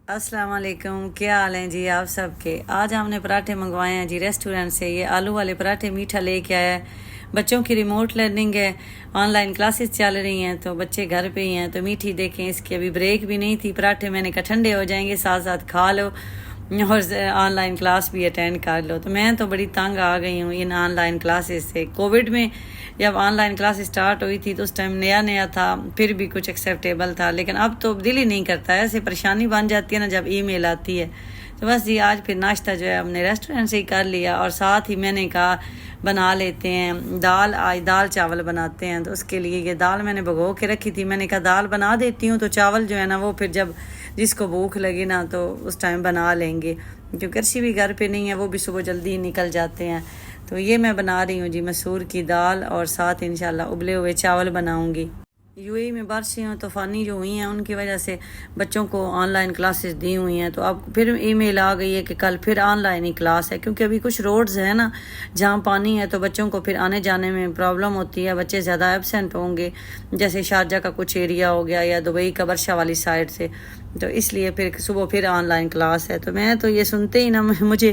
अस्सलाम वालेकुम, क्या हाल हैं जी आप सबके। आज हमने पराठे मंगवाए हैं जी रेस्टोरेंट से। ये आलू वाले पराठे मीठा लेके आया है। बच्चों की रिमोट लर्निंग है, ऑनलाइन क्लासेस चल रही हैं तो बच्चे घर पे ही हैं तो मीठी देखें। इसकी अभी ब्रेक भी नहीं थी। पराठे मैंने कहा ठंडे हो जाएंगे, साथ साथ खा लो और ऑनलाइन क्लास भी अटेंड कर लो। तो मैं तो बड़ी तंग आ गई हूँ इन ऑनलाइन क्लासेस से। कोविड में जब ऑनलाइन क्लास स्टार्ट हुई थी तो उस टाइम नया नया था, फिर भी कुछ एक्सेप्टेबल था, लेकिन अब तो दिल ही नहीं करता है। ऐसे परेशानी बन जाती है ना जब ईमेल आती है। तो बस जी आज फिर नाश्ता जो है हमने रेस्टोरेंट से ही कर लिया और साथ ही मैंने कहा बना लेते हैं दाल। आज दाल चावल बनाते हैं तो उसके लिए ये दाल मैंने भिगो के रखी थी। मैंने कहा दाल बना देती हूँ तो चावल जो है ना वो फिर जब जिसको भूख लगी ना तो उस टाइम बना लेंगे, क्योंकि अर्शी भी घर पे नहीं है, वो भी सुबह जल्दी निकल जाते हैं। तो ये मैं बना रही हूँ जी मसूर की दाल और साथ इंशाल्लाह उबले हुए चावल बनाऊँगी। यूएई में बारिशें तूफ़ानी जो हुई हैं उनकी वजह से बच्चों को ऑनलाइन क्लासेस दी हुई हैं। तो अब फिर ईमेल आ गई है कि कल फिर ऑनलाइन ही क्लास है, क्योंकि अभी कुछ रोड्स हैं ना जहाँ पानी है तो बच्चों को फिर आने जाने में प्रॉब्लम होती है। बच्चे ज़्यादा एब्सेंट होंगे, जैसे शारजा का कुछ एरिया हो गया या दुबई का वर्षा वाली साइड से। तो इसलिए फिर सुबह फिर ऑनलाइन क्लास है। तो मैं तो ये सुनते ही ना मुझे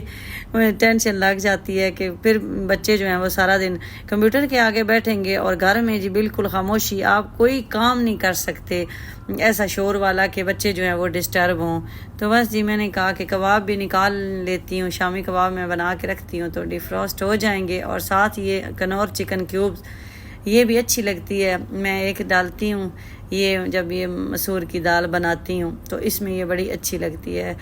टेंशन लग जाती है कि फिर बच्चे जो हैं वो सारा दिन कंप्यूटर के आगे बैठेंगे और घर में जी बिल्कुल खामोशी, आप कोई काम नहीं कर सकते ऐसा शोर वाला कि बच्चे जो हैं वो डिस्टर्ब हों। तो बस जी मैंने कहा कि कबाब भी निकाल लेती हूँ, शामी कबाब मैं बना के रखती हूँ तो डिफ्रॉस्ट हो जाएंगे। और साथ ये कनौर चिकन क्यूब्स ये भी अच्छी लगती है, मैं एक डालती हूँ ये जब ये मसूर की दाल बनाती हूँ तो इसमें ये बड़ी अच्छी लगती है।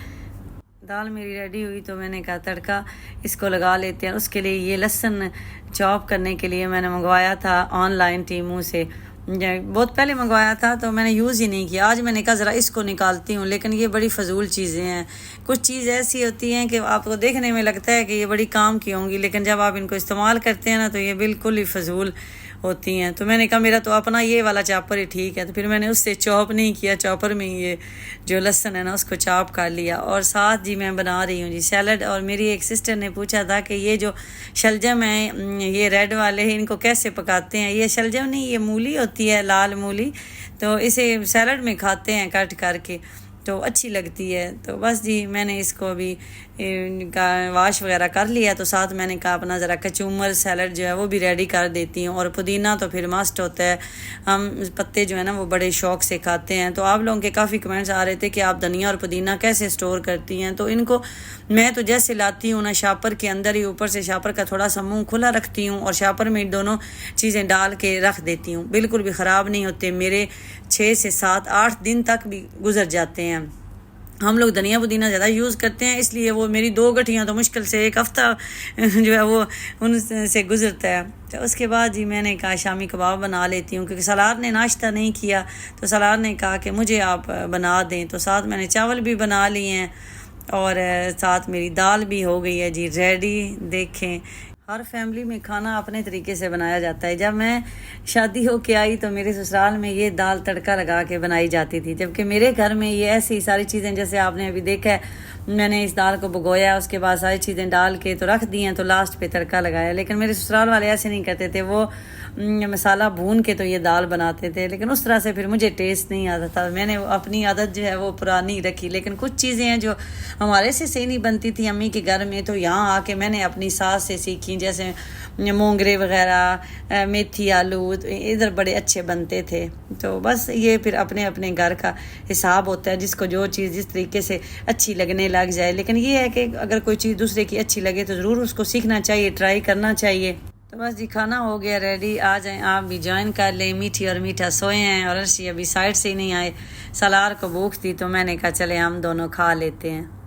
दाल मेरी रेडी हुई तो मैंने कहा तड़का इसको लगा लेते हैं। उसके लिए ये लहसुन चॉप करने के लिए मैंने मंगवाया था ऑनलाइन टीमू से। बहुत पहले मंगवाया था तो मैंने यूज़ ही नहीं किया। आज मैंने कहा ज़रा इसको निकालती हूँ, लेकिन ये बड़ी फजूल चीज़ें हैं। कुछ चीज़ ऐसी होती हैं कि आपको देखने में लगता है कि ये बड़ी काम की होंगी, लेकिन जब आप इनको इस्तेमाल करते हैं ना तो ये बिल्कुल ही फजूल होती हैं। तो मैंने कहा मेरा तो अपना ये वाला चॉपर ही ठीक है, तो फिर मैंने उससे चॉप नहीं किया, चॉपर में ये जो लहसुन है ना उसको चॉप कर लिया। और साथ जी मैं बना रही हूँ जी सैलड। और मेरी एक सिस्टर ने पूछा था कि ये जो शलजम है ये रेड वाले हैं इनको कैसे पकाते हैं। ये शलजम नहीं, ये मूली होती है, लाल मूली। तो इसे सैलड में खाते हैं कट करके, तो अच्छी लगती है। तो बस जी मैंने इसको अभी वाश वगैरह कर लिया। तो साथ मैंने कहा अपना ज़रा कचूमर सैलड जो है वो भी रेडी कर देती हूँ। और पुदीना तो फिर मस्ट होता है, हम पत्ते जो है ना वो बड़े शौक से खाते हैं। तो आप लोगों के काफ़ी कमेंट्स आ रहे थे कि आप धनिया और पुदीना कैसे स्टोर करती हैं। तो इनको मैं तो जैसे लाती हूँ ना शापर के अंदर ही, ऊपर से शापर का थोड़ा सा मुँह खुला रखती हूँ और शापर में दोनों चीज़ें डाल के रख देती हूँ। बिल्कुल भी ख़राब नहीं होते, मेरे 6 से 7 8 दिन तक भी गुजर जाते हैं। हम लोग धनिया पुदीना ज़्यादा यूज़ करते हैं, इसलिए वो मेरी 2 गठियाँ तो मुश्किल से 1 हफ़्ता जो है वो उनसे गुजरता है। तो उसके बाद जी मैंने कहा शामी कबाब बना लेती हूँ, क्योंकि सलार ने नाश्ता नहीं किया तो सलार ने कहा कि मुझे आप बना दें। तो साथ मैंने चावल भी बना लिए हैं और साथ मेरी दाल भी हो गई है जी रेडी। देखें हर फैमिली में खाना अपने तरीके से बनाया जाता है। जब मैं शादी हो के आई तो मेरे ससुराल में ये दाल तड़का लगा के बनाई जाती थी, जबकि मेरे घर में ये ऐसी सारी चीज़ें जैसे आपने अभी देखा है, मैंने इस दाल को भिगोया, उसके बाद सारी चीज़ें डाल के तो रख दी हैं, तो लास्ट पे तड़का लगाया। लेकिन मेरे ससुराल वाले ऐसे नहीं करते थे, वो मसाला भून के तो ये दाल बनाते थे, लेकिन उस तरह से फिर मुझे टेस्ट नहीं आता था। मैंने अपनी आदत जो है वो पुरानी रखी। लेकिन कुछ चीज़ें हैं जो हमारे से सही नहीं बनती थी अम्मी के घर में, तो यहाँ आके मैंने अपनी सास से सीखी। जैसे मोंगरे वगैरह, मेथी आलू इधर बड़े अच्छे बनते थे। तो बस ये फिर अपने अपने घर का हिसाब होता है, जिसको जो चीज़ जिस तरीके से अच्छी लगने लग जाए। लेकिन ये है कि अगर कोई चीज़ दूसरे की अच्छी लगे तो ज़रूर उसको सीखना चाहिए, ट्राई करना चाहिए। तो बस जी खाना हो गया रेडी, आ जाएं आप भी ज्वाइन कर लें। मीठी और मीठा सोए हैं और अर्शी अभी साइड से ही नहीं आए। सलार को भूख थी तो मैंने कहा चले हम दोनों खा लेते हैं।